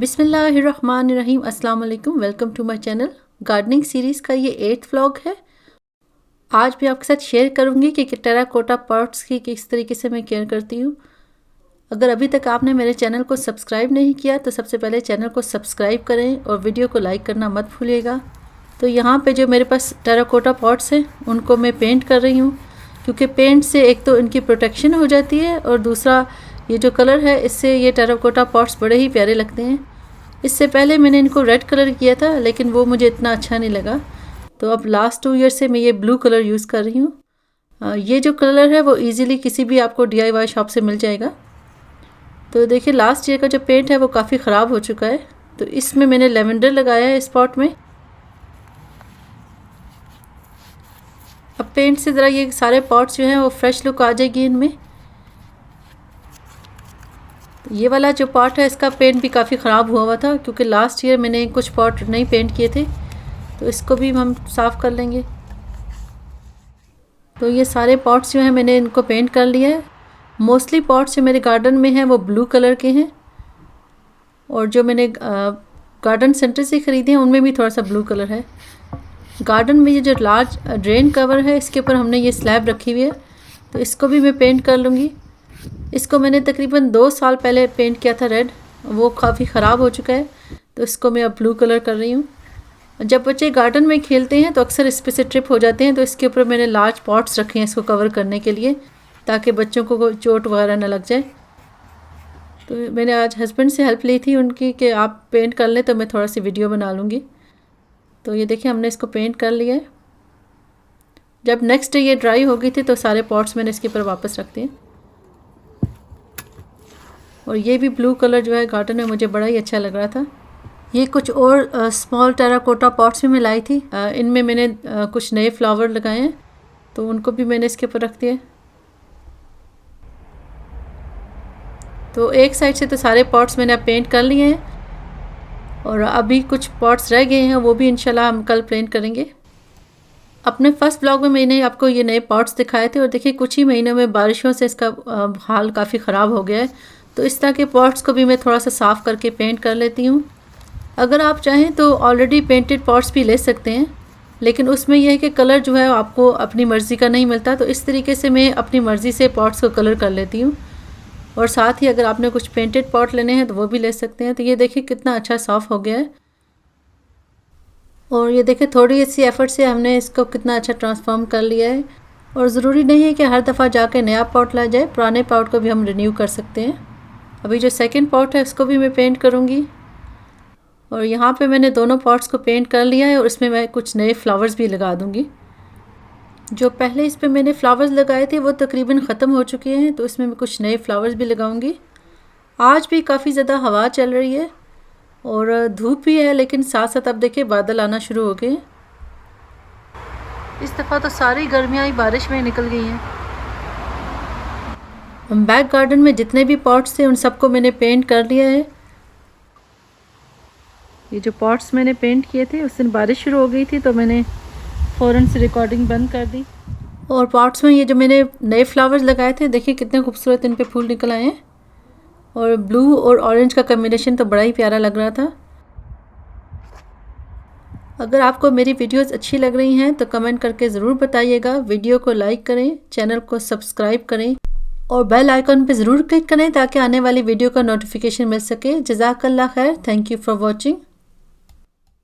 बिस्मिल्लाहिर्रहमानिर्रहीम। अस्सलाम वालेकुम। Welcome to my channel. Gardening series का ये 8th व्लॉग है। आज भी आपके साथ शेयर करूँगी कि टेराकोटा पॉट्स की किस तरीके से मैं केयर करती हूँ। अगर अभी तक आपने मेरे चैनल को सब्सक्राइब नहीं किया तो सबसे पहले चैनल को सब्सक्राइब करें और वीडियो को लाइक करना मत भूलिएगा। तो यहाँ पे जो मेरे पास टेराकोटा पॉट्स हैं उनको मैं पेंट कर रही हूँ, क्योंकि पेंट से एक तो इनकी प्रोटेक्शन हो जाती है और दूसरा ये जो कलर है इससे ये टेराकोटा पॉट्स बड़े ही प्यारे लगते हैं। इससे पहले मैंने इनको रेड कलर किया था लेकिन वो मुझे इतना अच्छा नहीं लगा, तो अब लास्ट 2 ईयर से मैं ये ब्लू कलर यूज़ कर रही हूँ। ये जो कलर है वो इजीली किसी भी आपको DIY शॉप से मिल जाएगा। तो देखिए लास्ट ईयर का जो पेंट है वो काफ़ी ख़राब हो चुका है, तो इसमें मैंने लेवेंडर लगाया है इस पॉट में। अब पेंट से ज़रा ये सारे पॉट्स जो हैं वो फ्रेश लुक आ जाएगी इनमें। ये वाला जो पॉट है इसका पेंट भी काफ़ी ख़राब हुआ था, क्योंकि लास्ट ईयर मैंने कुछ पॉट नहीं पेंट किए थे, तो इसको भी हम साफ़ कर लेंगे। तो ये सारे पॉट्स जो हैं मैंने इनको पेंट कर लिया है। मोस्टली पॉट्स जो मेरे गार्डन में हैं वो ब्लू कलर के हैं, और जो मैंने गार्डन सेंटर से ख़रीदे हैं उनमें भी थोड़ा सा ब्लू कलर है। गार्डन में ये जो लार्ज ड्रेन कवर है इसके ऊपर हमने ये स्लैब रखी हुई है, तो इसको भी मैं पेंट कर लूँगी। इसको मैंने तकरीबन 2 साल पहले पेंट किया था रेड, वो काफ़ी ख़राब हो चुका है, तो इसको मैं अब ब्लू कलर कर रही हूँ। जब बच्चे गार्डन में खेलते हैं तो अक्सर इस पे से ट्रिप हो जाते हैं, तो इसके ऊपर मैंने लार्ज पॉट्स रखे हैं इसको कवर करने के लिए, ताकि बच्चों को कोई चोट वगैरह ना लग जाए। तो मैंने आज हस्बैंड से हेल्प ली थी उनकी कि आप पेंट कर लें, तो मैं थोड़ा सी वीडियो बना लूँगी। तो ये देखिए हमने इसको पेंट कर लिया है। जब नेक्स्ट डे ये ड्राई हो गई थी तो सारे पॉट्स मैंने इसके ऊपर वापस रख दिए। और ये भी ब्लू कलर जो है गार्डन में मुझे बड़ा ही अच्छा लग रहा था। ये कुछ और स्मॉल टेराकोटा पॉट्स भी मैं लाई थी। इनमें मैंने कुछ नए फ्लावर लगाए हैं, तो उनको भी मैंने इसके ऊपर रख दिया। तो एक साइड से तो सारे पॉट्स मैंने अब पेंट कर लिए हैं, और अभी कुछ पॉट्स रह गए हैं, वो भी इंशाल्लाह हम कल पेंट करेंगे। अपने फर्स्ट ब्लॉग में मैंने आपको ये नए पॉट्स दिखाए थे, और देखिए कुछ ही महीनों में बारिशों से इसका हाल काफ़ी ख़राब हो गया है। तो इस तरह के पॉट्स को भी मैं थोड़ा सा साफ़ करके पेंट कर लेती हूँ। अगर आप चाहें तो ऑलरेडी पेंटेड पॉट्स भी ले सकते हैं, लेकिन उसमें यह है कि कलर जो है आपको अपनी मर्ज़ी का नहीं मिलता, तो इस तरीके से मैं अपनी मर्ज़ी से पॉट्स को कलर कर लेती हूँ। और साथ ही अगर आपने कुछ पेंटेड पॉट लेने हैं तो वो भी ले सकते हैं। तो ये देखिए कितना अच्छा साफ़ हो गया है, और ये देखिए थोड़ी सी एफ़र्ट से हमने इसको कितना अच्छा ट्रांसफॉर्म कर लिया है। और ज़रूरी नहीं है कि हर दफ़ा जाके नया पॉट ला जाए, पुराने पॉट को भी हम रिन्यू कर सकते हैं। अभी जो सेकंड पॉट है उसको भी मैं पेंट करूँगी, और यहाँ पे मैंने दोनों पॉट्स को पेंट कर लिया है, और इसमें मैं कुछ नए फ्लावर्स भी लगा दूँगी। जो पहले इस पे मैंने फ्लावर्स लगाए थे वो तकरीबन ख़त्म हो चुके हैं, तो इसमें मैं कुछ नए फ्लावर्स भी लगाऊंगी। आज भी काफ़ी ज़्यादा हवा चल रही है और धूप भी है, लेकिन साथ साथ अब देखिए बादल आना शुरू हो गए। इस दफ़ा तो सारी गर्मियाँ ही बारिश में निकल गई हैं। बैक गार्डन में जितने भी पॉट्स थे उन सबको मैंने पेंट कर लिया है। ये जो पॉट्स मैंने पेंट किए थे उस दिन बारिश शुरू हो गई थी, तो मैंने फ़ौरन से रिकॉर्डिंग बंद कर दी। और पॉट्स में ये जो मैंने नए फ्लावर्स लगाए थे देखिए कितने खूबसूरत इन पे फूल निकल आए हैं, और ब्लू और ऑरेंज का कॉम्बिनेशन तो बड़ा ही प्यारा लग रहा था। अगर आपको मेरी वीडियोस अच्छी लग रही हैं तो कमेंट करके ज़रूर बताइएगा। वीडियो को लाइक करें, चैनल को सब्सक्राइब करें, और बेल आइकन पे ज़रूर क्लिक करें ताकि आने वाली वीडियो का नोटिफिकेशन मिल सके। जज़ाकल्लाह खैर। Thank you for watching.